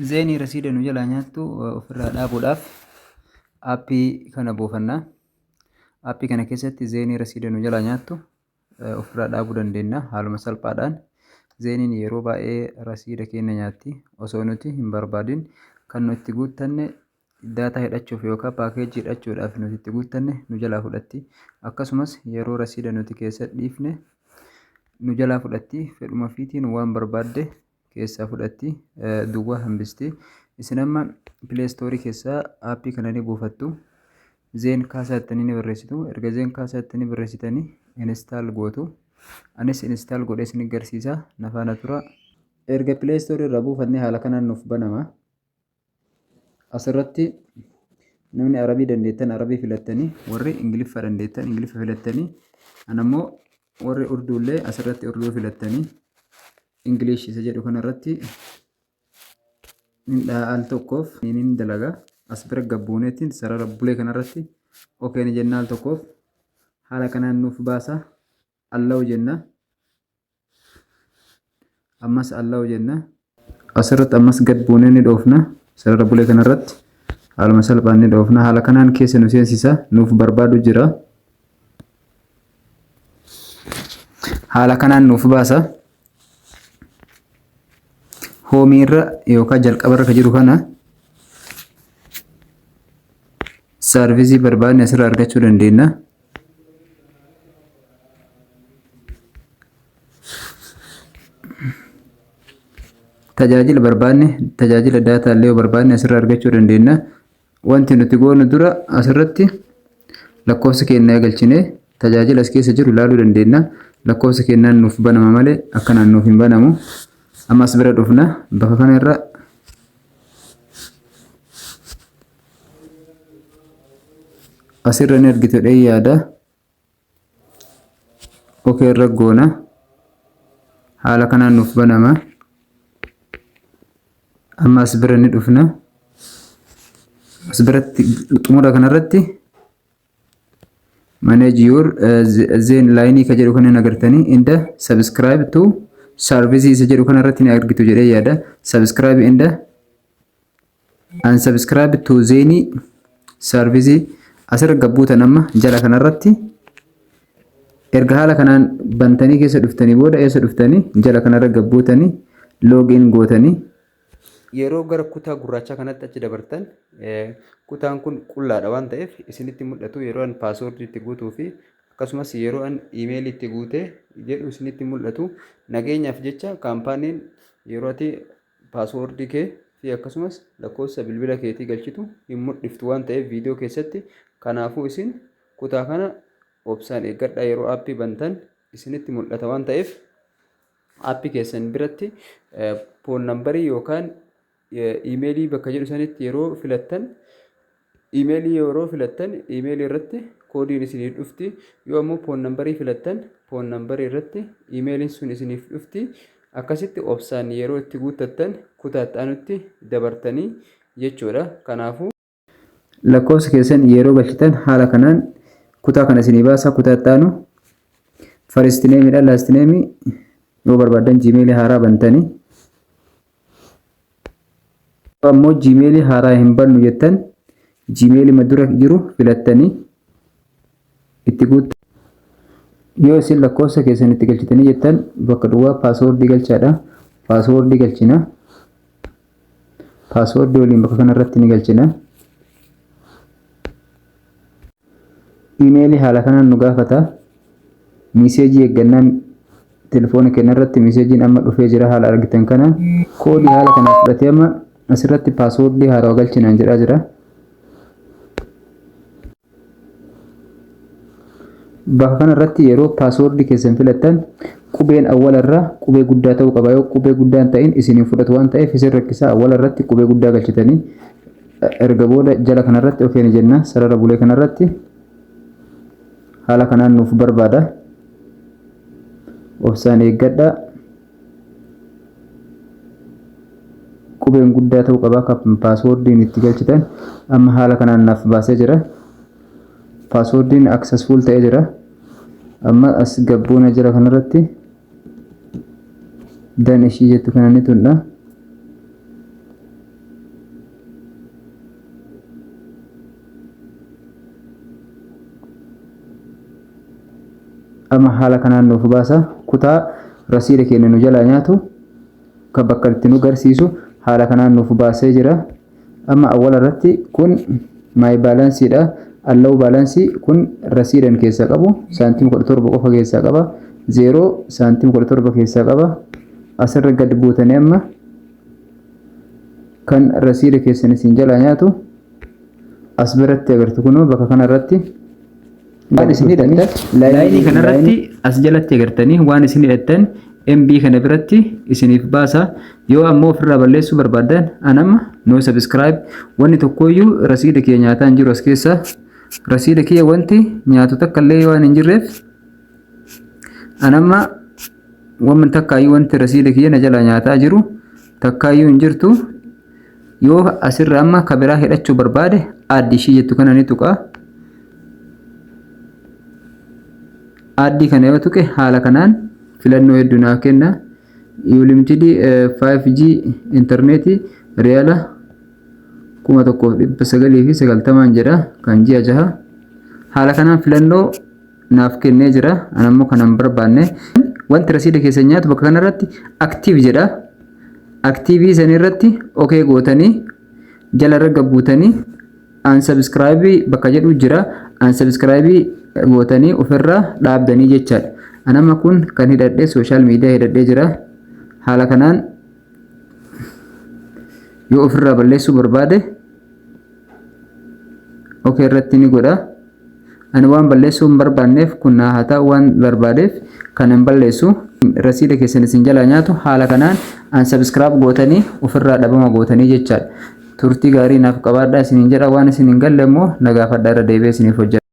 Zeenii rasiida nu jalaa nyaattu ofirraa dhaabuudhaaf aappii kana buufannaa. Aappii kana keessatti zeenii rasiida nu jalaa nyaattu ofirraa dhaabuu dandeenya haaluma salphaadhaan. Zeeniin yeroo baay'ee rasiida keenya nyaatti osoo nuti hin barbaadin kan nuti guuttanne daataa hidhachuuf yookaan paakeejii hidhachuudhaaf nuti itti guuttanne nu jalaa fudhatti. Akkasumas yeroo rasiida nuti keessa dhiifne nu jalaa fudhatti. Fedhuma fiitiin waan barbaadde keessaa fudhatti duwwaa hambistii. Isin amma pileestoorii keessaa aappii kana ni buufattu. Zeen kaasaa jettanii ni barreessitu. Erga zeen kaasaa jettanii barreessitanii install gootu. Anis install godhee isin agarsiisa. Na faana tura. Erga pileestoorii irraa buufannee haala kanaan nuuf banama. Asirratti namni arabii dandeettan arabii filattanii, warri ingiliffa dandeettan ingiliffa filattanii, anammoo warri urduullee asirratti urduu filattanii ingilish isa jedhu kanarratti al tokkoof ni dalaga. As bira gabbuuneetiin sarara bulee kanarratti okeen jenna al tokkoof haala kanaan nuuf baasa. Allahu jenna. Ammas allahu jenna. Asirratti ammas gad buunee ni dhoofna. Sarara bulee kanarratti haaluma salphaan ni dhoofna. Haala kanaan keessa nu seensisa. Nuuf barbaadu jira. Haala kanaan nuuf baasa. Hoomiirra yookaan jalqabarra kan jiru kana saarvisii barbaadne asirraa argachuu dandeenya. Tajaajila barbaadne tajaajila daataa illee barbaadne asirraa argachuu dandeenya. Wanti nuti goonu dura asirratti lakkoofsa keenyaa galchine tajaajila as keessa jiru ilaaluu dandeenya. Lakkoofsa keenyaan nuuf banama malee akkanaan nuuf hin banamu. Ammas bira dhufna bakka kana irra asirra ni argitu dhee yaada. Okee irra goona. Haala kanaan nuuf banama. Ammas bira ni dhufna. As biratti xumura kanarratti manage your zen line ka jedhu kana agartanii inda subscribe to services isa jedhu kanarratti ni argitu jedhee yaada. Subscribe inda unsubscribe to zeni services asirra gabbuutan amma jala kanarratti erga haala kanaan bantanii keessa dhuftanii booda eessa dhuftanii jala kanarra gabbuutanii login gootanii yeroo gara kutaa gurraacha kanatti achi dabartan kutaan kun qullaadha waan ta'eef isinitti mul'atu yeroo an paaswordii itti guutuu fi akkasumas yeroo an iimeelii itti guute jedhu isinitti mul'atu. Nageenyaaf jecha kaampaaniin yeroo ati paaswordii kee fi akkasumas lakkoofsa bilbila keetii galchitu hin mul'iftu waan ta'eef viidiyoo keessatti. Kanaafuu isin kutaa kana obsaan eeggadhaa. Yeroo aappii bantan isinitti mul'ata waan ta'eef aappii keessan biratti foon nambarii yookaan iimeelii bakka jedhu sanitti yeroo filattan iimeelii irratti koodiin isiniif dhufti. Yoo ammoo foon nambarii filattan foon nambarii irratti iimeeliin sun isiniif dhufti. Akkasitti obsaan yeroo itti guuttattan kutaa ta'anutti dabartanii jechuudha. Kanaafuu lakkoofsa keessan yeroo galchitan haala kanaan kutaa kana isinii baasa. Kutaa ta'anu first name dha, last name yoo barbaadan gmail haaraa bantanii ammoo gmail haaraa hin bannu jettan gmail madura jiru filattanii itti guutu. Yoo isin lakkoofsa keessan itti galchitanii jettan bakka duwwaa paaswordii galchaadha. Paaswordii galchina. Paaswordii waliin bakka kanarratti ni galchina. Iimeelii haala kanaan nu gaafata. Miseejii eeggannaa telefoona keenya irratti miseejiin amma dhufee jira haala argitan kana. Koodii haala kanaan fudhatee amma asirratti paaswordii haaraa galchinaan jedhaa jira. Bakka kanarratti yeroo paaswordii keessan filattan qubeen awwalarraa qubee guddaa ta'uu qaba. Yoo qubee guddaa hin ta'in isiniin fudhatu waan ta'eef isin rakkisaa. Awwalarratti qubee guddaa galchitanii erga booda jala kanarratti okeen jenna. Sarara bulee kanarratti haala kanaan nuuf barbaada. Obsaan eeggadhaa. Qubeen guddaa ta'uu qaba akka paaswordiin itti galchitan. Amma haala kanaan naaf baasee jira. Paaswordiin successful ta'ee jira. Amma as gabbuuna jira kanarratti dan ishii jettu kana ni tunda. amma haala kanaan nuuf baasa kutaa rasiida keenya nu jalaa nyaatu kan bakka itti nu garsiisu haala kanaan nuuf baasee jira. Amma awwala irratti kun my balance dha. Allow balance kun rasiidan keessa qabu saantiim 17 qofa keessa qaba. 0 saantiim 17 keessa qaba. Asirra gad buutanii amma kan rasiida keessan isin jalaa nyaatu as biratti agartu kunoo bakka kana irratti waan isin hidhattan laayinii kana irratti as jalatti agartanii waan isin hidhattan MB kana biratti isiniif baasa. Yoo ammoo ofirraa balleessuu barbaadan anama no subscribe wanni tokkoyyuu rasiida kee nyaataa hin jiru as keessa. Rasiida kee wanti nyaatu takka illee waan hin jirreef anama waan takkaayyuu wanti rasiida kee na jala nyaataa jiru takkaayyuu hin jirtu. Yoo asirra amma kabiraa hidhachuu barbaade addii ishii jettu kana ni tuqa. Addii kana yoo tuqe haala kanaan filannoo hedduu naaf kenna. Unlimited 5G internetii reala 1990 jedha kan ji'a 6. Haala kanaan filannoo naaf kennee jira. Anammoo kanan barbaanne wanti rasiida keessa nyaatu bakka kana irratti active jedha. Active san irratti okay gootanii jala irra gabbuutanii unsubscribe bakka jedhu jira. Unsubscribe gootanii ofirraa dhaabdanii jechaadha. Anama kun kan hidhadhee social media hidhadhee jira. Haala kanaan yoo ofirraa balleessuu barbaade okay irratti ni godha. Ani waan balleessuu hin barbaanneef kun naa haa ta'u waan barbaadeef kan hin balleessu. Rasiida keessan isin jalaa nyaatu haala kanaan unsubscribe gootanii ofirraa dhabama gootanii jechaadha. Turtii gaarii naaf qabaadhaa isiniin jedha. Waan isin hin galle immoo na gaafadhaa irra deebi'ee isiniif hojjedha.